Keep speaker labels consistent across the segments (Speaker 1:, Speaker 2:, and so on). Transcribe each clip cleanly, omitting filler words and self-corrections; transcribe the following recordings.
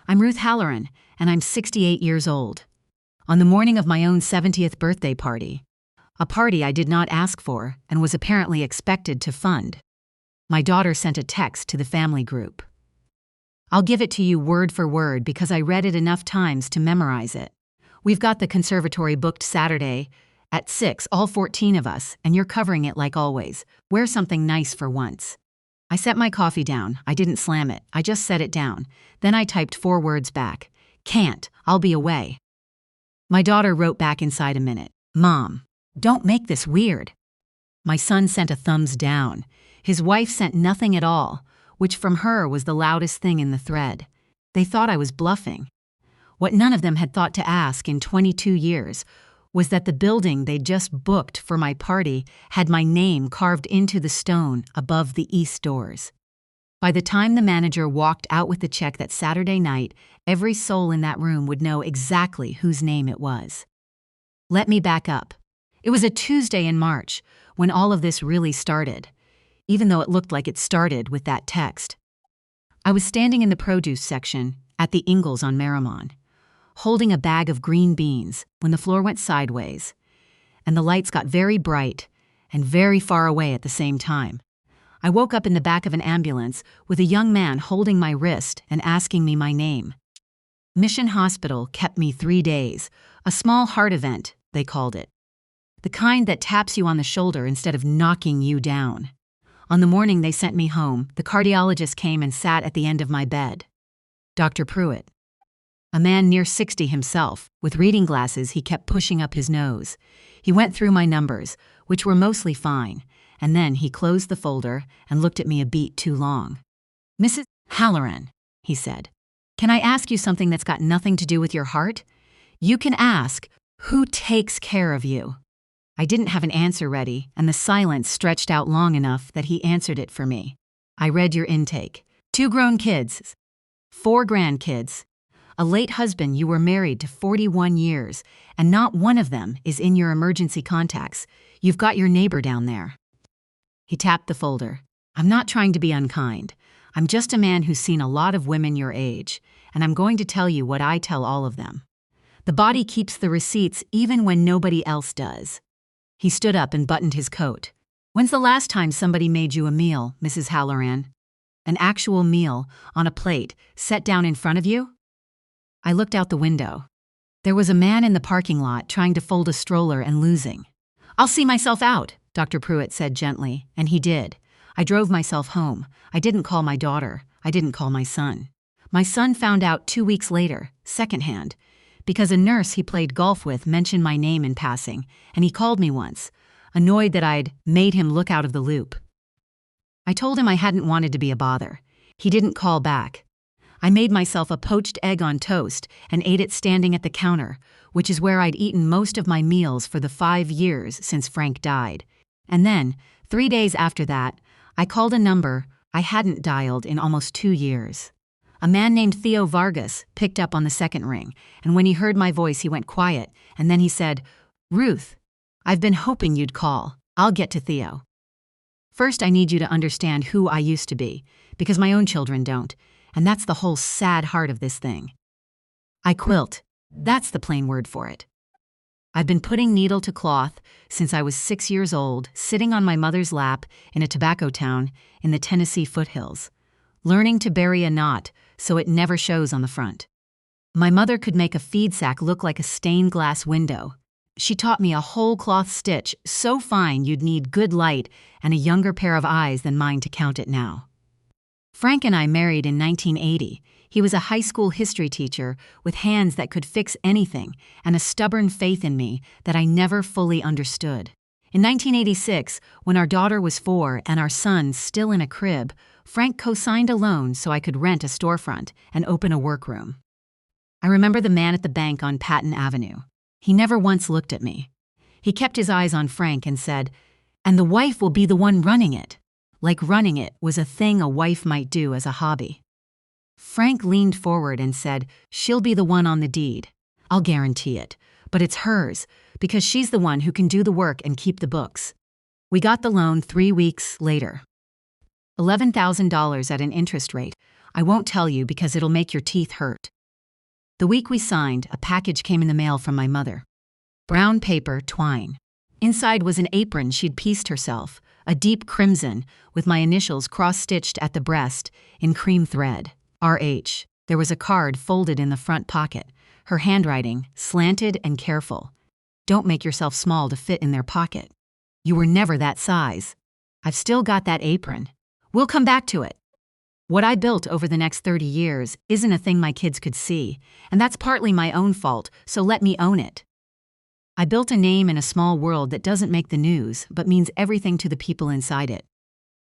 Speaker 1: I'm Ruth Halloran, and I'm 68 years old. On the morning of my own 70th birthday party, a party I did not ask for and was apparently expected to fund, my daughter sent a text to the family group. I'll give it to you word for word because I read it enough times to memorize it. We've got the conservatory booked Saturday at 6, all 14 of us, and you're covering it like always. Wear something nice for once. I set my coffee down. I didn't slam it. I just set it down. Then I typed 4 words back. Can't. I'll be away. My daughter wrote back inside a minute. Mom, don't make this weird. My son sent a thumbs down. His wife sent nothing at all, which from her was the loudest thing in the thread. They thought I was bluffing. What none of them had thought to ask in 22 years was that the building they'd just booked for my party had my name carved into the stone above the east doors. By the time the manager walked out with the check that Saturday night, every soul in that room would know exactly whose name it was. Let me back up. It was a Tuesday in March when all of this really started, even though it looked like it started with that text. I was standing in the produce section at the Ingalls on Merrimon, holding a bag of green beans when the floor went sideways, and the lights got very bright and very far away at the same time. I woke up in the back of an ambulance with a young man holding my wrist and asking me my name. Mission Hospital kept me 3 days, a small heart event, they called it. The kind that taps you on the shoulder instead of knocking you down. On the morning they sent me home, the cardiologist came and sat at the end of my bed. Dr. Pruitt. A man near 60 himself, with reading glasses he kept pushing up his nose. He went through my numbers, which were mostly fine, and then he closed the folder and looked at me a beat too long. Mrs. Halloran, he said, can I ask you something that's got nothing to do with your heart? You can ask, who takes care of you? I didn't have an answer ready, and the silence stretched out long enough that he answered it for me. I read your intake. 2 grown kids, 4 grandkids, a late husband you were married to 41 years, and not one of them is in your emergency contacts. You've got your neighbor down there. He tapped the folder. I'm not trying to be unkind. I'm just a man who's seen a lot of women your age, and I'm going to tell you what I tell all of them. The body keeps the receipts even when nobody else does. He stood up and buttoned his coat. When's the last time somebody made you a meal, Mrs. Halloran? An actual meal, on a plate, set down in front of you? I looked out the window. There was a man in the parking lot trying to fold a stroller and losing. I'll see myself out, Dr. Pruitt said gently, and he did. I drove myself home. I didn't call my daughter. I didn't call my son. My son found out 2 weeks later, secondhand, because a nurse he played golf with mentioned my name in passing, and he called me once, annoyed that I'd made him look out of the loop. I told him I hadn't wanted to be a bother. He didn't call back. I made myself a poached egg on toast and ate it standing at the counter, which is where I'd eaten most of my meals for the 5 years since Frank died. And then, 3 days after that, I called a number I hadn't dialed in almost 2 years. A man named Theo Vargas picked up on the second ring, and when he heard my voice, he went quiet, and then he said, Ruth, I've been hoping you'd call. I'll get to Theo. First, I need you to understand who I used to be, because my own children don't, and that's the whole sad heart of this thing. I quilt. That's the plain word for it. I've been putting needle to cloth since I was 6 years old, sitting on my mother's lap in a tobacco town in the Tennessee foothills, learning to bury a knot so it never shows on the front. My mother could make a feed sack look like a stained glass window. She taught me a whole cloth stitch so fine you'd need good light and a younger pair of eyes than mine to count it now. Frank and I married in 1980. He was a high school history teacher with hands that could fix anything and a stubborn faith in me that I never fully understood. In 1986, when our daughter was 4 and our son still in a crib, Frank co-signed a loan so I could rent a storefront and open a workroom. I remember the man at the bank on Patton Avenue. He never once looked at me. He kept his eyes on Frank and said, "And the wife will be the one running it." Like running it was a thing a wife might do as a hobby. Frank leaned forward and said, "She'll be the one on the deed. I'll guarantee it, but it's hers because she's the one who can do the work and keep the books." We got the loan 3 weeks later. $11,000 at an interest rate. I won't tell you because it'll make your teeth hurt. The week we signed, a package came in the mail from my mother. Brown paper, twine. Inside was an apron she'd pieced herself, a deep crimson, with my initials cross-stitched at the breast, in cream thread. RH. There was a card folded in the front pocket, her handwriting, slanted and careful. Don't make yourself small to fit in their pocket. You were never that size. I've still got that apron. We'll come back to it. What I built over the next 30 years isn't a thing my kids could see, and that's partly my own fault, so let me own it. I built a name in a small world that doesn't make the news, but means everything to the people inside it.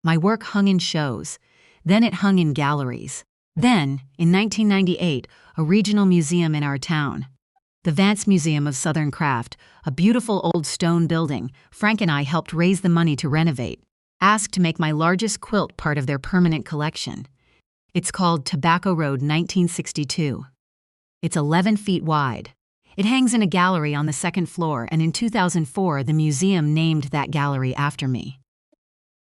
Speaker 1: My work hung in shows. Then it hung in galleries. Then, in 1998, a regional museum in our town. The Vance Museum of Southern Craft, a beautiful old stone building, Frank and I helped raise the money to renovate, asked to make my largest quilt part of their permanent collection. It's called Tobacco Road 1962. It's 11 feet wide. It hangs in a gallery on the second floor, and in 2004, the museum named that gallery after me.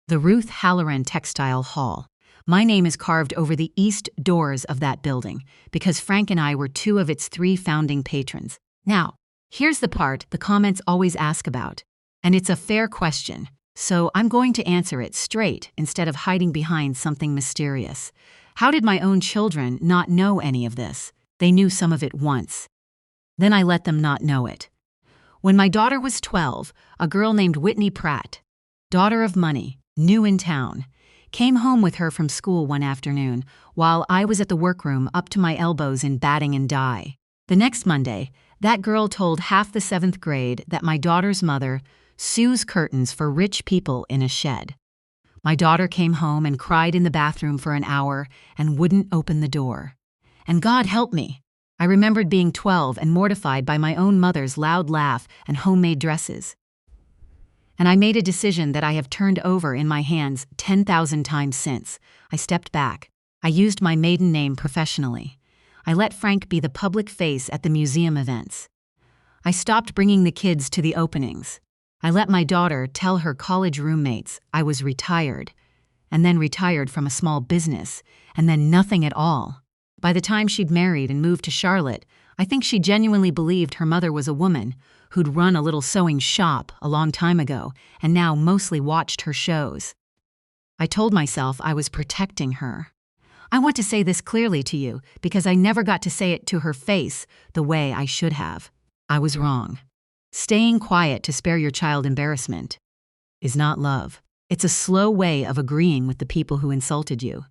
Speaker 1: The Ruth Halloran Textile Hall. My name is carved over the east doors of that building because Frank and I were two of its 3 founding patrons. Now, here's the part the comments always ask about, and it's a fair question, so I'm going to answer it straight instead of hiding behind something mysterious. How did my own children not know any of this? They knew some of it once. Then I let them not know it. When my daughter was 12, a girl named Whitney Pratt, daughter of money, new in town, came home with her from school one afternoon while I was at the workroom up to my elbows in batting and dye. The next Monday, that girl told half the 7th grade that my daughter's mother sews curtains for rich people in a shed. My daughter came home and cried in the bathroom for an hour and wouldn't open the door. And God help me, I remembered being 12 and mortified by my own mother's loud laugh and homemade dresses. And I made a decision that I have turned over in my hands 10,000 times since. I stepped back. I used my maiden name professionally. I let Frank be the public face at the museum events. I stopped bringing the kids to the openings. I let my daughter tell her college roommates I was retired, and then retired from a small business, and then nothing at all. By the time she'd married and moved to Charlotte, I think she genuinely believed her mother was a woman who'd run a little sewing shop a long time ago and now mostly watched her shows. I told myself I was protecting her. I want to say this clearly to you because I never got to say it to her face the way I should have. I was wrong. Staying quiet to spare your child embarrassment is not love. It's a slow way of agreeing with the people who insulted you.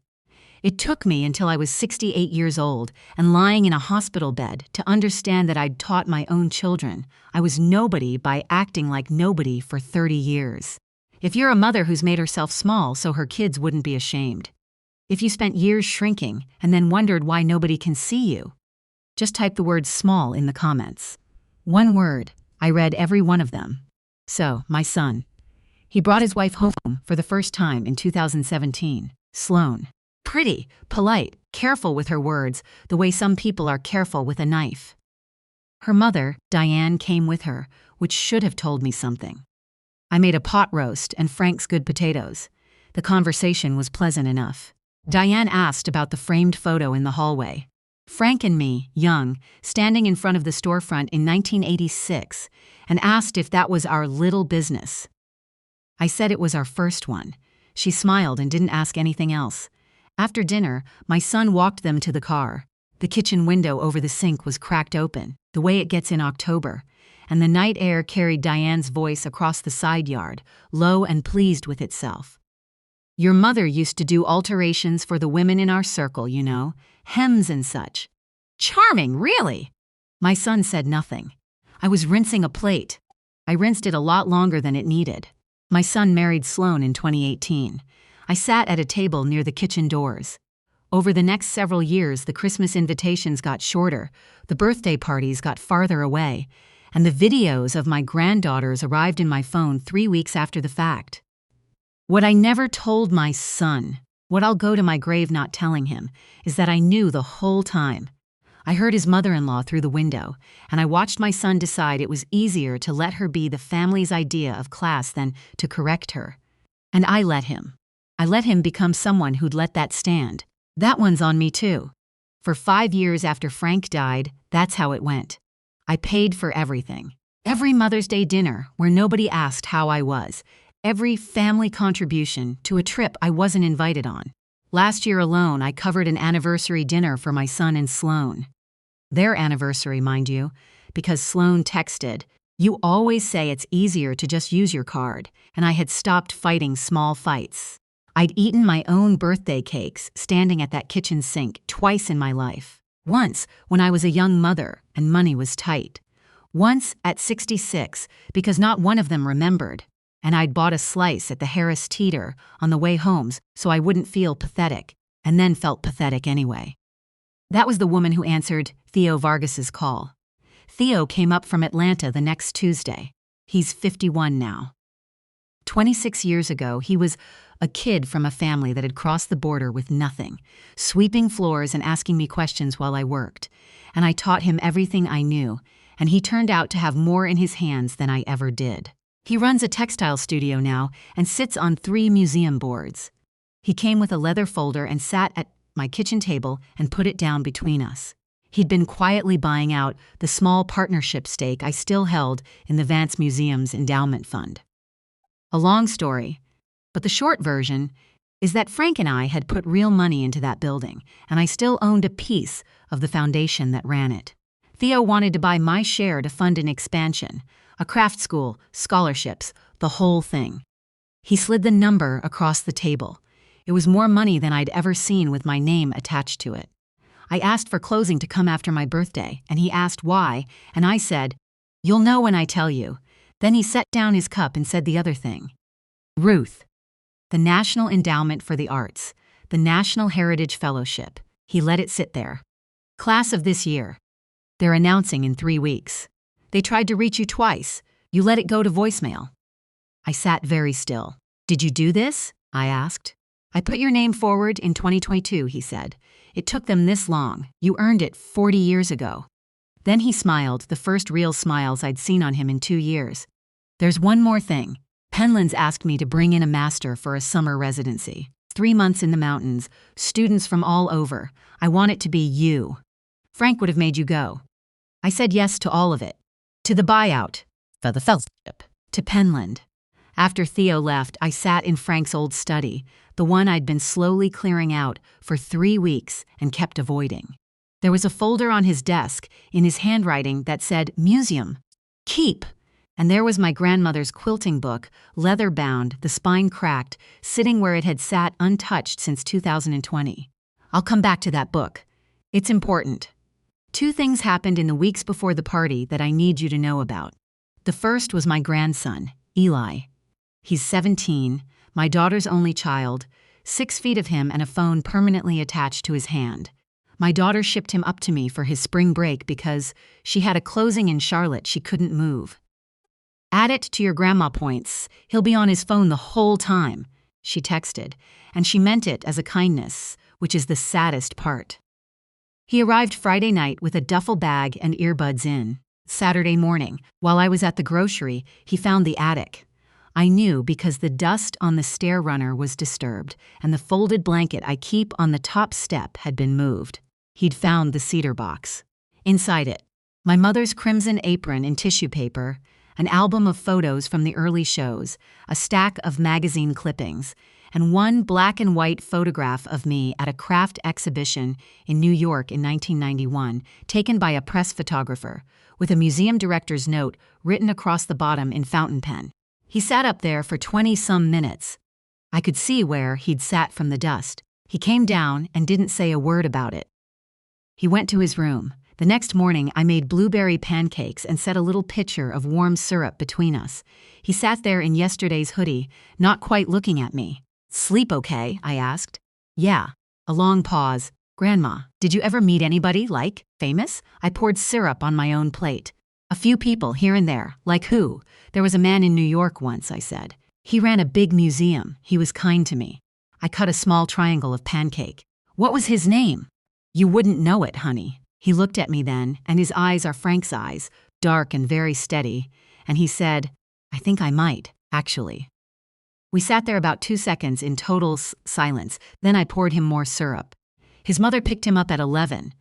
Speaker 1: It took me until I was 68 years old and lying in a hospital bed to understand that I'd taught my own children I was nobody by acting like nobody for 30 years. If you're a mother who's made herself small so her kids wouldn't be ashamed. If you spent years shrinking and then wondered why nobody can see you, just type the word small in the comments. One word. I read every one of them. So, my son. He brought his wife home for the first time in 2017. Sloan. Pretty, polite, careful with her words, the way some people are careful with a knife. Her mother, Diane, came with her, which should have told me something. I made a pot roast and Frank's good potatoes. The conversation was pleasant enough. Diane asked about the framed photo in the hallway. Frank and me, young, standing in front of the storefront in 1986, and asked if that was our little business. I said it was our first one. She smiled and didn't ask anything else. After dinner, my son walked them to the car. The kitchen window over the sink was cracked open, the way it gets in October, and the night air carried Diane's voice across the side yard, low and pleased with itself. Your mother used to do alterations for the women in our circle, you know, hems and such. Charming, really? My son said nothing. I was rinsing a plate. I rinsed it a lot longer than it needed. My son married Sloan in 2018. I sat at a table near the kitchen doors. Over the next several years, the Christmas invitations got shorter, the birthday parties got farther away, and the videos of my granddaughters arrived in my phone 3 weeks after the fact. What I never told my son, what I'll go to my grave not telling him, is that I knew the whole time. I heard his mother-in-law through the window, and I watched my son decide it was easier to let her be the family's idea of class than to correct her. And I let him. I let him become someone who'd let that stand. That one's on me too. For 5 years after Frank died, that's how it went. I paid for everything. Every Mother's Day dinner where nobody asked how I was. Every family contribution to a trip I wasn't invited on. Last year alone, I covered an anniversary dinner for my son and Sloan. Their anniversary, mind you, because Sloan texted, "You always say it's easier to just use your card," and I had stopped fighting small fights. I'd eaten my own birthday cakes standing at that kitchen sink twice in my life. Once when I was a young mother and money was tight. Once at 66 because not one of them remembered, and I'd bought a slice at the Harris Teeter on the way home so I wouldn't feel pathetic, and then felt pathetic anyway. That was the woman who answered Theo Vargas's call. Theo came up from Atlanta the next Tuesday. He's 51 now. 26 years ago, he was a kid from a family that had crossed the border with nothing, sweeping floors and asking me questions while I worked. And I taught him everything I knew, and he turned out to have more in his hands than I ever did. He runs a textile studio now and sits on 3 museum boards. He came with a leather folder and sat at my kitchen table and put it down between us. He'd been quietly buying out the small partnership stake I still held in the Vance Museum's endowment fund. A long story, but the short version is that Frank and I had put real money into that building, and I still owned a piece of the foundation that ran it. Theo wanted to buy my share to fund an expansion, a craft school, scholarships, the whole thing. He slid the number across the table. It was more money than I'd ever seen with my name attached to it. I asked for closing to come after my birthday, and he asked why, and I said, "You'll know when I tell you." Then he set down his cup and said the other thing. Ruth, the National Endowment for the Arts, the National Heritage Fellowship. He let it sit there. Class of this year. They're announcing in 3 weeks. They tried to reach you twice. You let it go to voicemail. I sat very still. "Did you do this?" I asked. "I put your name forward in 2022, he said. "It took them this long. You earned it 40 years ago." Then he smiled, the first real smiles I'd seen on him in 2 years. "There's one more thing. Penland's asked me to bring in a master for a summer residency. 3 months in the mountains, students from all over. I want it to be you. Frank would have made you go." I said yes to all of it. To the buyout, for the fellowship, to Penland. After Theo left, I sat in Frank's old study, the one I'd been slowly clearing out for 3 weeks and kept avoiding. There was a folder on his desk in his handwriting that said, "Museum. Keep." And there was my grandmother's quilting book, leather-bound, the spine cracked, sitting where it had sat untouched since 2020. I'll come back to that book. It's important. 2 things happened in the weeks before the party that I need you to know about. The first was my grandson, Eli. He's 17, my daughter's only child, 6 feet of him and a phone permanently attached to his hand. My daughter shipped him up to me for his spring break because she had a closing in Charlotte she couldn't move. "Add it to your grandma points. He'll be on his phone the whole time," she texted, and she meant it as a kindness, which is the saddest part. He arrived Friday night with a duffel bag and earbuds in. Saturday morning, while I was at the grocery, he found the attic. I knew because the dust on the stair runner was disturbed, and the folded blanket I keep on the top step had been moved. He'd found the cedar box. Inside it, my mother's crimson apron in tissue paper, an album of photos from the early shows, a stack of magazine clippings, and one black and white photograph of me at a craft exhibition in New York in 1991, taken by a press photographer, with a museum director's note written across the bottom in fountain pen. He sat up there for 20-some minutes. I could see where he'd sat from the dust. He came down and didn't say a word about it. He went to his room. The next morning, I made blueberry pancakes and set a little pitcher of warm syrup between us. He sat there in yesterday's hoodie, not quite looking at me. "Sleep okay?" I asked. "Yeah." A long pause. "Grandma, did you ever meet anybody, famous?" I poured syrup on my own plate. "A few people here and there." "Like who?" "There was a man in New York once," I said. "He ran a big museum. He was kind to me." I cut a small triangle of pancake. "What was his name?" "You wouldn't know it, honey." He looked at me then, and his eyes are Frank's eyes, dark and very steady, and he said, "I think I might, actually." We sat there about 2 seconds in total silence, then I poured him more syrup. His mother picked him up at 11,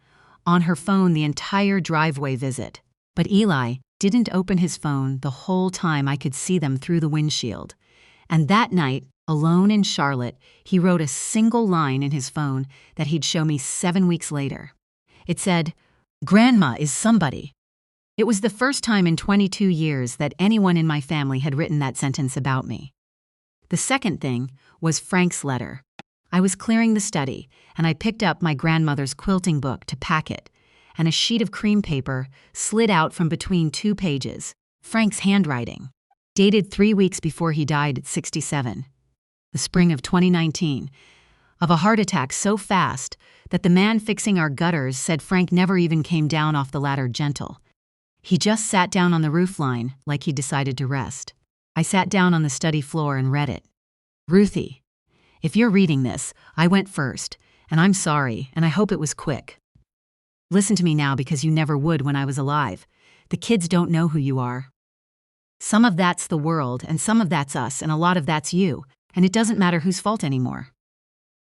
Speaker 1: on her phone the entire driveway visit. But Eli didn't open his phone the whole time. I could see them through the windshield. And that night, alone in Charlotte, he wrote a single line in his phone that he'd show me 7 weeks later. It said, "Grandma is somebody." It was the first time in 22 years that anyone in my family had written that sentence about me. The second thing was Frank's letter. I was clearing the study, and I picked up my grandmother's quilting book to pack it, and a sheet of cream paper slid out from between 2 pages. Frank's handwriting, dated 3 weeks before he died at 67, the spring of 2019, of a heart attack so fast that the man fixing our gutters said Frank never even came down off the ladder gentle. He just sat down on the roofline like he decided to rest. I sat down on the study floor and read it. "Ruthie, if you're reading this, I went first, and I'm sorry, and I hope it was quick. Listen to me now because you never would when I was alive. The kids don't know who you are. Some of that's the world, and some of that's us, and a lot of that's you, and it doesn't matter whose fault anymore.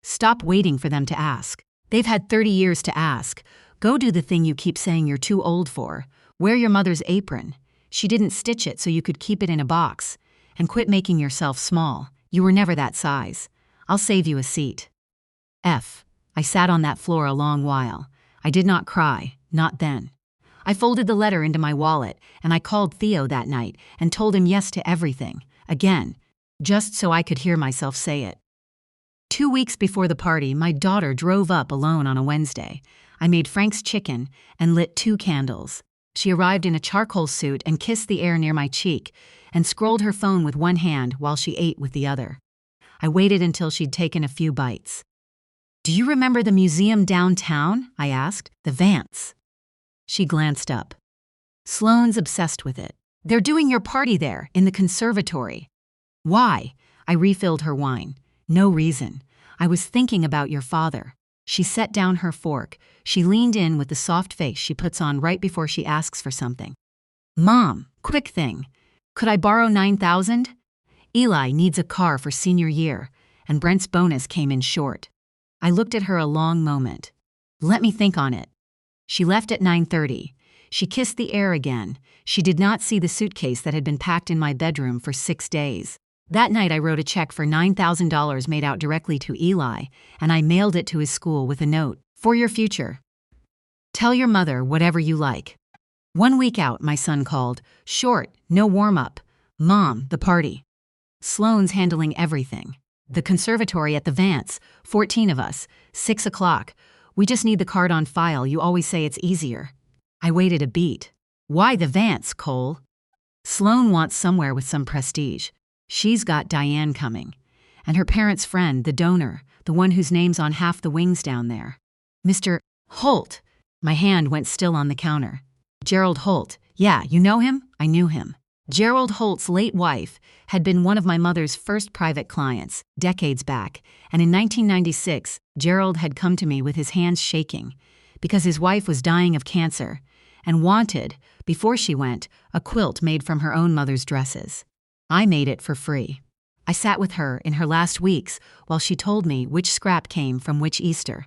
Speaker 1: Stop waiting for them to ask. They've had 30 years to ask. Go do the thing you keep saying you're too old for. Wear your mother's apron. She didn't stitch it so you could keep it in a box. And quit making yourself small. You were never that size. I'll save you a seat." I sat on that floor a long while. I did not cry, not then. I folded the letter into my wallet, and I called Theo that night and told him yes to everything, again, just so I could hear myself say it. 2 weeks before the party, my daughter drove up alone on a Wednesday. I made Frank's chicken and lit 2 candles. She arrived in a charcoal suit and kissed the air near my cheek and scrolled her phone with one hand while she ate with the other. I waited until she'd taken a few bites. "Do you remember the museum downtown?" I asked. "The Vance." She glanced up. "Sloane's obsessed with it. They're doing your party there, in the conservatory." "Why?" I refilled her wine. "No reason. I was thinking about your father." She set down her fork. She leaned in with the soft face she puts on right before she asks for something. "Mom, quick thing. Could I borrow $9,000? Eli needs a car for senior year, and Brent's bonus came in short." I looked at her a long moment. "Let me think on it." She left at 9:30. She kissed the air again. She did not see the suitcase that had been packed in my bedroom for 6 days. That night I wrote a check for $9,000 made out directly to Eli, and I mailed it to his school with a note, "For your future. Tell your mother whatever you like." 1 week out, my son called. Short, no warm-up. "Mom, the party. Sloane's handling everything. The conservatory at the Vance, 14 of us, 6 o'clock. We just need the card on file. You always say it's easier." I waited a beat. "Why the Vance, Cole?" "Sloane wants somewhere with some prestige. She's got Diane coming. And her parents' friend, the donor, the one whose name's on half the wings down there. Mr. Holt." My hand went still on the counter. "Gerald Holt. Yeah, you know him?" I knew him. Gerald Holt's late wife had been one of my mother's first private clients, decades back, and in 1996, Gerald had come to me with his hands shaking because his wife was dying of cancer and wanted, before she went, a quilt made from her own mother's dresses. I made it for free. I sat with her in her last weeks while she told me which scrap came from which Easter.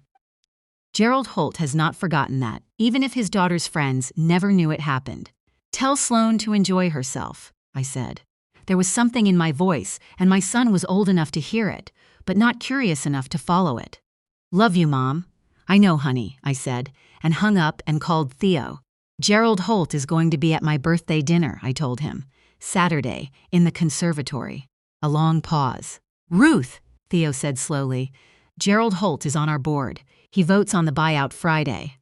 Speaker 1: Gerald Holt has not forgotten that, even if his daughter's friends never knew it happened. "Tell Sloane to enjoy herself," I said. There was something in my voice, and my son was old enough to hear it, but not curious enough to follow it. "Love you, Mom." "I know, honey," I said, and hung up and called Theo. "Gerald Holt is going to be at my birthday dinner," I told him. "Saturday, in the conservatory." A long pause. "Ruth," Theo said slowly, "Gerald Holt is on our board. He votes on the buyout Friday."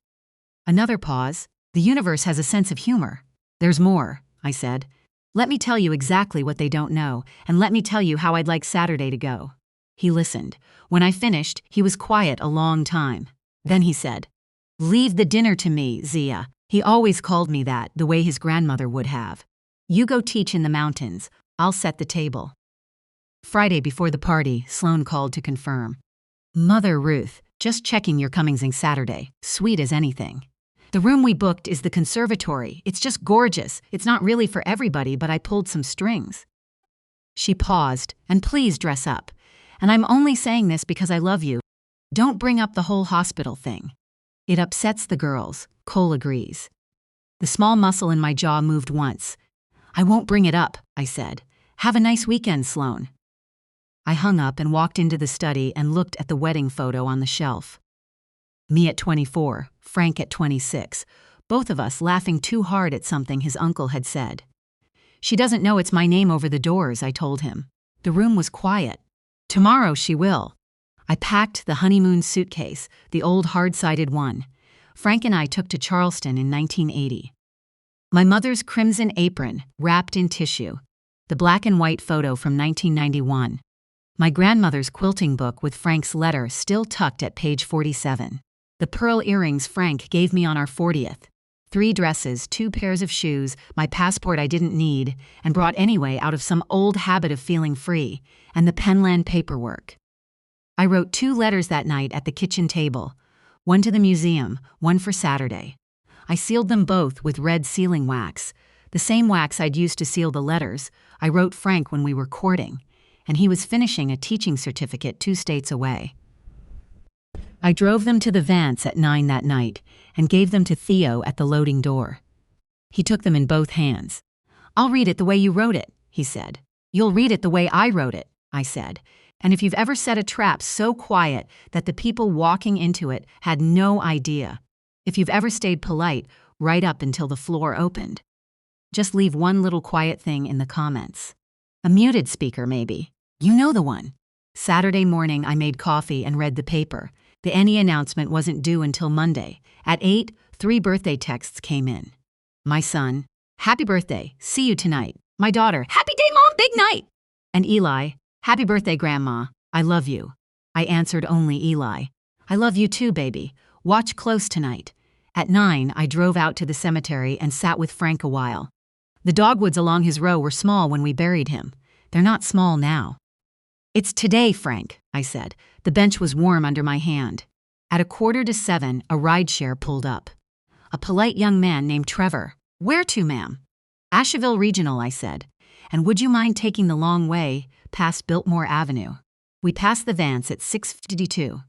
Speaker 1: Another pause. "The universe has a sense of humor." "There's more," I said. "Let me tell you exactly what they don't know, and let me tell you how I'd like Saturday to go." He listened. When I finished, he was quiet a long time. Then he said, "Leave the dinner to me, Zia." He always called me that, the way his grandmother would have. "You go teach in the mountains. I'll set the table." Friday before the party, Sloane called to confirm. "Mother Ruth, just checking you're coming Saturday. Sweet as anything. The room we booked is the conservatory. It's just gorgeous. It's not really for everybody, but I pulled some strings." She paused, "And please dress up. And I'm only saying this because I love you." Don't bring up the whole hospital thing. It upsets the girls, Cole agrees. The small muscle in my jaw moved once. I won't bring it up, I said. Have a nice weekend, Sloan. I hung up and walked into the study and looked at the wedding photo on the shelf. Me at 24, Frank at 26, both of us laughing too hard at something his uncle had said. She doesn't know it's my name over the doors, I told him. The room was quiet. Tomorrow she will. I packed the honeymoon suitcase, the old hard-sided one. Frank and I took to Charleston in 1980. My mother's crimson apron, wrapped in tissue. The black and white photo from 1991. My grandmother's quilting book with Frank's letter still tucked at page 47. The pearl earrings Frank gave me on our 40th. 3 dresses, 2 pairs of shoes, my passport I didn't need, and brought anyway out of some old habit of feeling free, and the Penland paperwork. I wrote 2 letters that night at the kitchen table, one to the museum, one for Saturday. I sealed them both with red sealing wax, the same wax I'd used to seal the letters. I wrote Frank when we were courting, and he was finishing a teaching certificate 2 states away. I drove them to the Vance at 9 that night and gave them to Theo at the loading door. He took them in both hands. I'll read it the way you wrote it, he said. You'll read it the way I wrote it, I said. And if you've ever set a trap so quiet that the people walking into it had no idea, if you've ever stayed polite right up until the floor opened, just leave one little quiet thing in the comments. A muted speaker, maybe. You know the one. Saturday morning, I made coffee and read the paper. The Annie announcement wasn't due until Monday. At 8, 3 birthday texts came in. My son, happy birthday, see you tonight. My daughter, happy day, Mom, big night. And Eli, happy birthday, Grandma, I love you. I answered only Eli. I love you too, baby. Watch close tonight. At 9, I drove out to the cemetery and sat with Frank a while. The dogwoods along his row were small when we buried him. They're not small now. It's today, Frank, I said. The bench was warm under my hand. At 6:45, a rideshare pulled up. A polite young man named Trevor. Where to, ma'am? Asheville Regional, I said. And would you mind taking the long way past Biltmore Avenue? We passed the Vance at 6:52.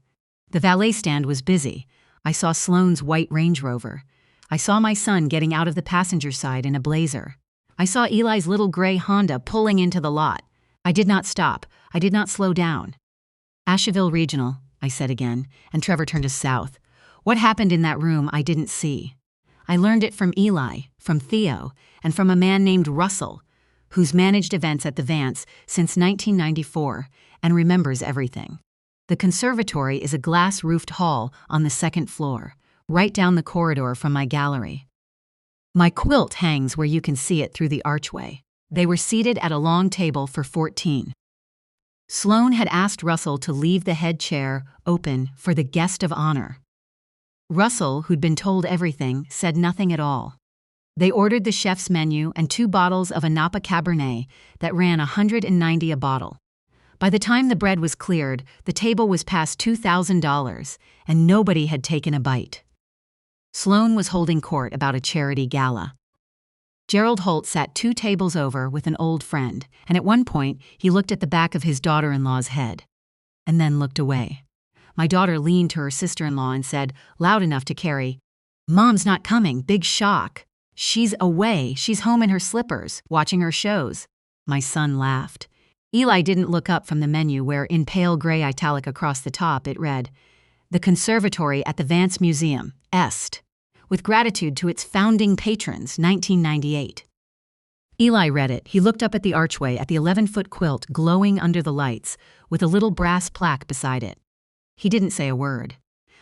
Speaker 1: The valet stand was busy. I saw Sloane's white Range Rover. I saw my son getting out of the passenger side in a Blazer. I saw Eli's little gray Honda pulling into the lot. I did not stop. I did not slow down. Asheville Regional, I said again, and Trevor turned us south. What happened in that room I didn't see. I learned it from Eli, from Theo, and from a man named Russell, who's managed events at the Vance since 1994 and remembers everything. The conservatory is a glass-roofed hall on the 2nd floor, right down the corridor from my gallery. My quilt hangs where you can see it through the archway. They were seated at a long table for 14. Sloane had asked Russell to leave the head chair open for the guest of honor. Russell, who'd been told everything, said nothing at all. They ordered the chef's menu and 2 bottles of a Napa Cabernet that ran $190 a bottle. By the time the bread was cleared, the table was past $2,000, and nobody had taken a bite. Sloane was holding court about a charity gala. Gerald Holt sat 2 tables over with an old friend, and at one point he looked at the back of his daughter-in-law's head, and then looked away. My daughter leaned to her sister-in-law and said, loud enough to carry, "Mom's not coming, big shock. She's away, she's home in her slippers, watching her shows." My son laughed. Eli didn't look up from the menu where, in pale gray italic across the top, it read, "The Conservatory at the Vance Museum, Est. With gratitude to its founding patrons, 1998. Eli read it. He looked up at the archway at the 11-foot quilt glowing under the lights, with a little brass plaque beside it. He didn't say a word.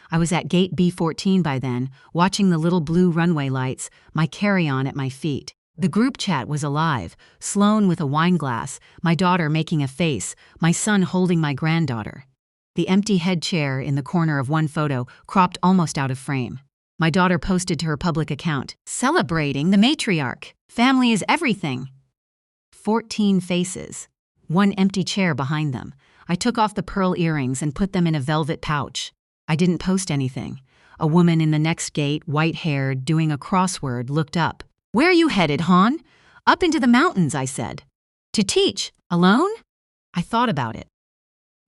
Speaker 1: I was at gate B14 by then, watching the little blue runway lights, my carry-on at my feet. The group chat was alive, Sloane with a wine glass, my daughter making a face, my son holding my granddaughter. The empty head chair in the corner of one photo cropped almost out of frame. My daughter posted to her public account, "Celebrating the matriarch. Family is everything." 14 faces. 1 empty chair behind them. I took off the pearl earrings and put them in a velvet pouch. I didn't post anything. A woman in the next gate, white-haired, doing a crossword, looked up. "Where are you headed, Hon?" "Up into the mountains," I said. "To teach? Alone?" I thought about it.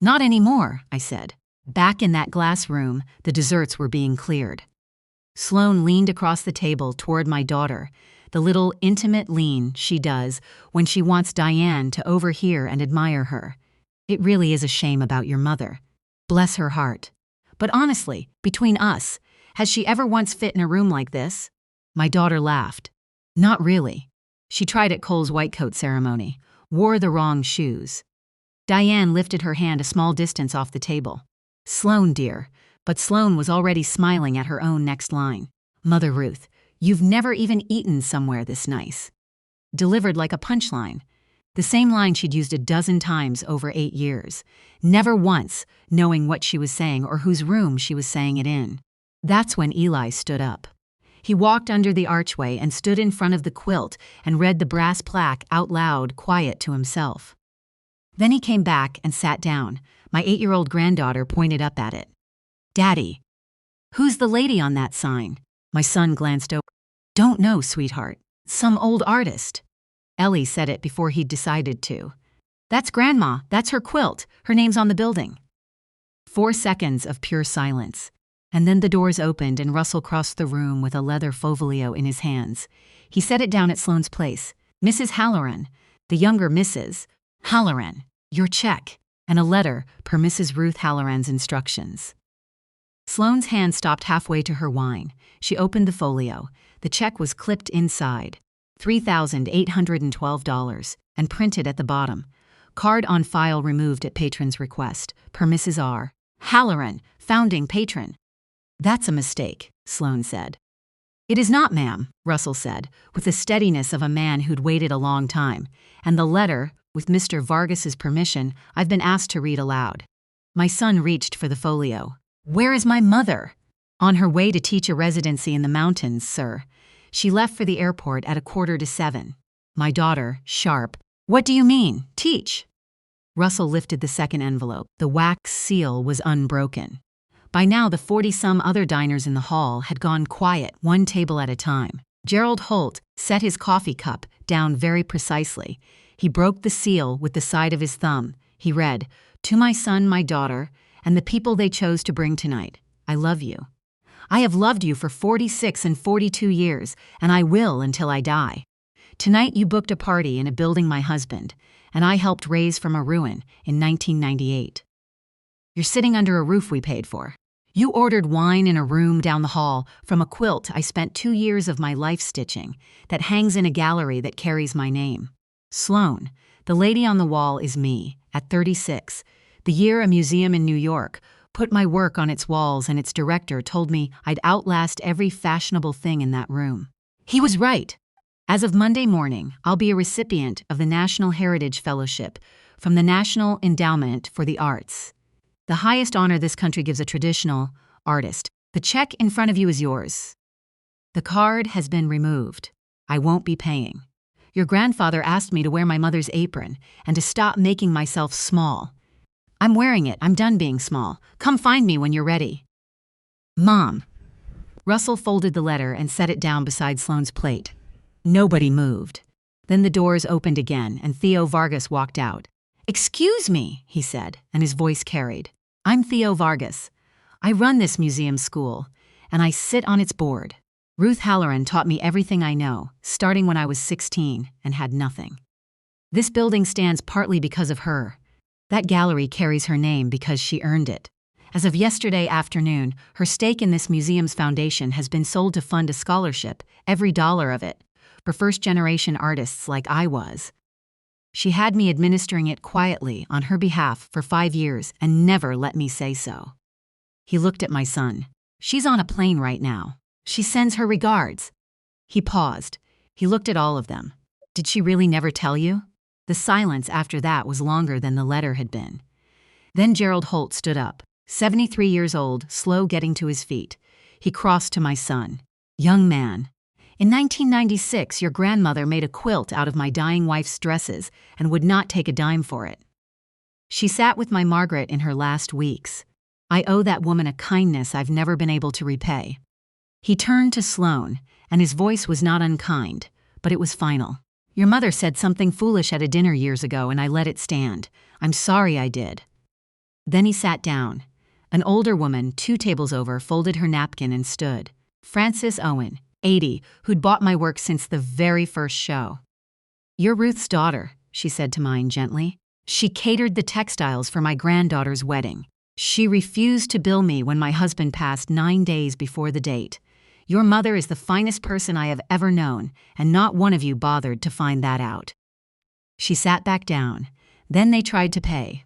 Speaker 1: "Not anymore," I said. Back in that glass room, the desserts were being cleared. Sloane leaned across the table toward my daughter, the little intimate lean she does when she wants Diane to overhear and admire her. It really is a shame about your mother. Bless her heart. But honestly, between us, has she ever once fit in a room like this? My daughter laughed. Not really. She tried at Cole's white coat ceremony, wore the wrong shoes. Diane lifted her hand a small distance off the table. Sloane, dear. But Sloane was already smiling at her own next line. Mother Ruth, you've never even eaten somewhere this nice. Delivered like a punchline. The same line she'd used a dozen times over 8 years, never once knowing what she was saying or whose room she was saying it in. That's when Eli stood up. He walked under the archway and stood in front of the quilt and read the brass plaque out loud, quiet to himself. Then he came back and sat down. My 8-year-old granddaughter pointed up at it. Daddy, who's the lady on that sign? My son glanced over. Don't know, sweetheart. Some old artist. Ellie said it before he'd decided to. That's Grandma. That's her quilt. Her name's on the building. 4 seconds of pure silence. And then the doors opened and Russell crossed the room with a leather foglio in his hands. He set it down at Sloane's place. Mrs. Halloran, the younger Mrs. Halloran, your check, and a letter per Mrs. Ruth Halloran's instructions. Sloane's hand stopped halfway to her wine. She opened the folio. The check was clipped inside. $3,812, and printed at the bottom. Card on file removed at patron's request, per Mrs. R. Halloran, founding patron. That's a mistake, Sloane said. It is not, ma'am, Russell said, with the steadiness of a man who'd waited a long time. And the letter, with Mr. Vargas's permission, I've been asked to read aloud. My son reached for the folio. Where is my mother? On her way to teach a residency in the mountains, sir. She left for the airport at 6:45. My daughter, sharp. What do you mean, teach? Russell lifted the second envelope. The wax seal was unbroken. By now, the 40-some other diners in the hall had gone quiet, one table at a time. Gerald Holt set his coffee cup down very precisely. He broke the seal with the side of his thumb. He read, To my son, my daughter, and the people they chose to bring tonight, I love you. I have loved you for 46 and 42 years, and I will until I die. Tonight you booked a party in a building my husband, and I helped raise from a ruin in 1998. You're sitting under a roof we paid for. You ordered wine in a room down the hall from a quilt I spent 2 years of my life stitching that hangs in a gallery that carries my name. Sloane, the lady on the wall is me, at 36, the year a museum in New York put my work on its walls and its director told me I'd outlast every fashionable thing in that room. He was right. As of Monday morning, I'll be a recipient of the National Heritage Fellowship from the National Endowment for the Arts, the highest honor this country gives a traditional artist. The check in front of you is yours. The card has been removed. I won't be paying. Your grandfather asked me to wear my mother's apron and to stop making myself small. I'm wearing it. I'm done being small. Come find me when you're ready. Mom. Russell folded the letter and set it down beside Sloane's plate. Nobody moved. Then the doors opened again and Theo Vargas walked out. Excuse me, he said, and his voice carried. I'm Theo Vargas. I run this museum school, and I sit on its board. Ruth Halloran taught me everything I know, starting when I was 16 and had nothing. This building stands partly because of her. That gallery carries her name because she earned it. As of yesterday afternoon, her stake in this museum's foundation has been sold to fund a scholarship, every dollar of it, for first-generation artists like I was. She had me administering it quietly on her behalf for 5 years and never let me say so. He looked at my son. She's on a plane right now. She sends her regards. He paused. He looked at all of them. Did she really never tell you? The silence after that was longer than the letter had been. Then Gerald Holt stood up, 73 years old, slow getting to his feet. He crossed to my son. Young man, in 1996 your grandmother made a quilt out of my dying wife's dresses and would not take a dime for it. She sat with my Margaret in her last weeks. I owe that woman a kindness I've never been able to repay. He turned to Sloane, and his voice was not unkind, but it was final. Your mother said something foolish at a dinner years ago and I let it stand. I'm sorry I did. Then he sat down. An older woman, 2 tables over, folded her napkin and stood. Frances Owen, 80, who'd bought my work since the very first show. "You're Ruth's daughter," she said to mine gently. "She catered the textiles for my granddaughter's wedding. She refused to bill me when my husband passed 9 days before the date. Your mother is the finest person I have ever known, and not one of you bothered to find that out." She sat back down. Then they tried to pay.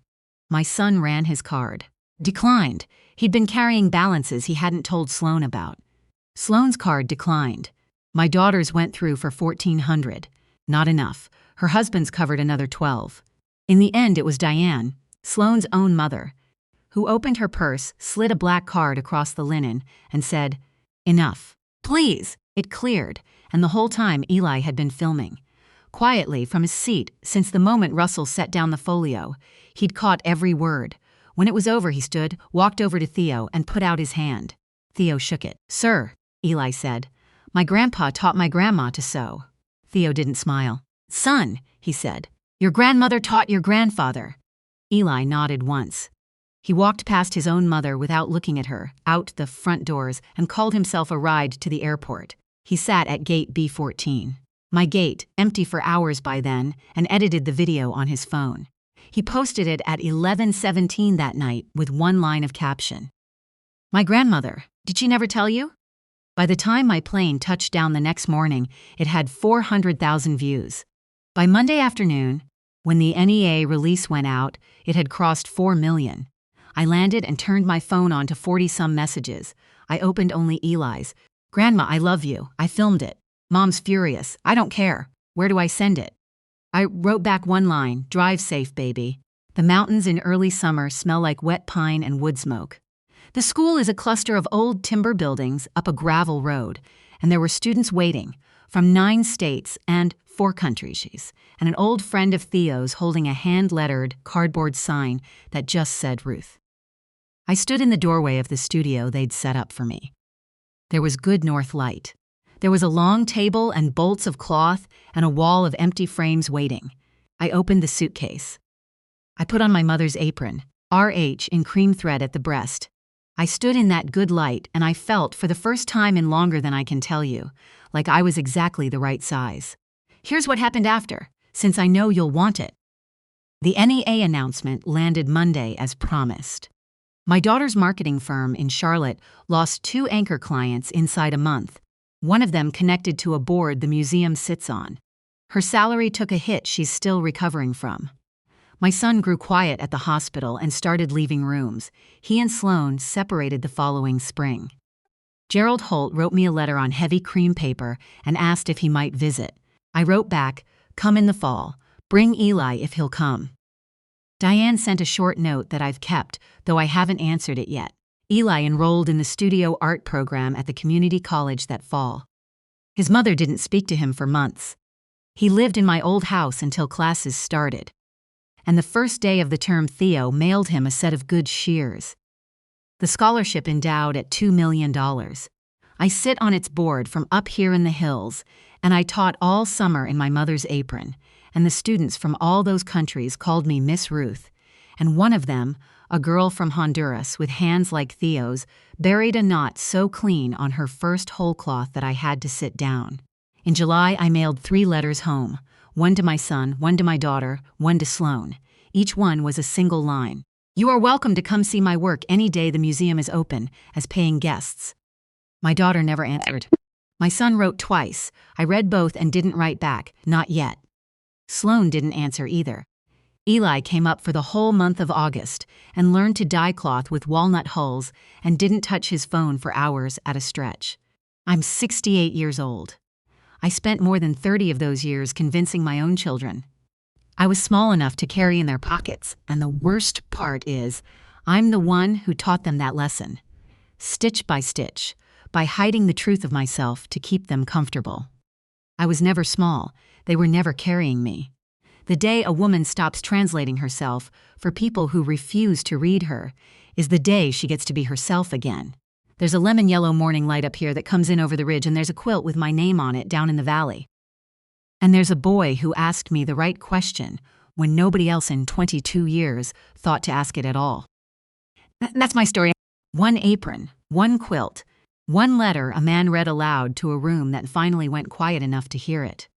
Speaker 1: My son ran his card. Declined. He'd been carrying balances he hadn't told Sloan about. Sloan's card declined. My daughter's went through for $1,400. Not enough. Her husband's covered another $12. In the end, it was Diane, Sloan's own mother, who opened her purse, slid a black card across the linen, and said, "Enough. Please." It cleared, and the whole time Eli had been filming. Quietly from his seat, since the moment Russell set down the folio, he'd caught every word. When it was over, he stood, walked over to Theo, and put out his hand. Theo shook it. "Sir," Eli said, "my grandpa taught my grandma to sew." Theo didn't smile. "Son," he said, "your grandmother taught your grandfather." Eli nodded once. He walked past his own mother without looking at her, out the front doors, and called himself a ride to the airport. He sat at gate B14. My gate, empty for hours by then, and edited the video on his phone. He posted it at 11:17 that night with one line of caption. "My grandmother, did she never tell you?" By the time my plane touched down the next morning, it had 400,000 views. By Monday afternoon, when the NEA release went out, it had crossed 4 million. I landed and turned my phone on to 40-some messages. I opened only Eli's. "Grandma, I love you. I filmed it. Mom's furious. I don't care. Where do I send it?" I wrote back one line, "Drive safe, baby. The mountains in early summer smell like wet pine and wood smoke." The school is a cluster of old timber buildings up a gravel road, and there were students waiting from 9 states and 4 countries, and an old friend of Theo's holding a hand-lettered cardboard sign that just said Ruth. I stood in the doorway of the studio they'd set up for me. There was good north light. There was a long table and bolts of cloth and a wall of empty frames waiting. I opened the suitcase. I put on my mother's apron, RH in cream thread at the breast. I stood in that good light, and I felt, for the first time in longer than I can tell you, like I was exactly the right size. Here's what happened after, since I know you'll want it. The NEA announcement landed Monday as promised. My daughter's marketing firm in Charlotte lost 2 anchor clients inside a month, one of them connected to a board the museum sits on. Her salary took a hit she's still recovering from. My son grew quiet at the hospital and started leaving rooms. He and Sloan separated the following spring. Gerald Holt wrote me a letter on heavy cream paper and asked if he might visit. I wrote back, "Come in the fall. Bring Eli if he'll come." Diane sent a short note that I've kept, though I haven't answered it yet. Eli enrolled in the studio art program at the community college that fall. His mother didn't speak to him for months. He lived in my old house until classes started. And the first day of the term, Theo mailed him a set of good shears. The scholarship endowed at $2 million. I sit on its board from up here in the hills, and I taught all summer in my mother's apron, and the students from all those countries called me Miss Ruth, and one of them, a girl from Honduras with hands like Theo's, buried a knot so clean on her first whole cloth that I had to sit down. In July, I mailed 3 letters home, one to my son, one to my daughter, one to Sloan. Each one was a single line. "You are welcome to come see my work any day the museum is open, as paying guests." My daughter never answered. My son wrote twice. I read both and didn't write back, not yet. Sloan didn't answer either. Eli came up for the whole month of August and learned to dye cloth with walnut hulls and didn't touch his phone for hours at a stretch. I'm 68 years old. I spent more than 30 of those years convincing my own children. I was small enough to carry in their pockets, and the worst part is, I'm the one who taught them that lesson, stitch by stitch, by hiding the truth of myself to keep them comfortable. I was never small. They were never carrying me. The day a woman stops translating herself for people who refuse to read her is the day she gets to be herself again. There's a lemon yellow morning light up here that comes in over the ridge, and there's a quilt with my name on it down in the valley. And there's a boy who asked me the right question when nobody else in 22 years thought to ask it at all. That's my story. One apron, one quilt, one letter a man read aloud to a room that finally went quiet enough to hear it.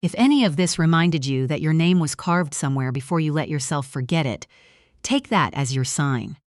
Speaker 1: If any of this reminded you that your name was carved somewhere before you let yourself forget it, take that as your sign.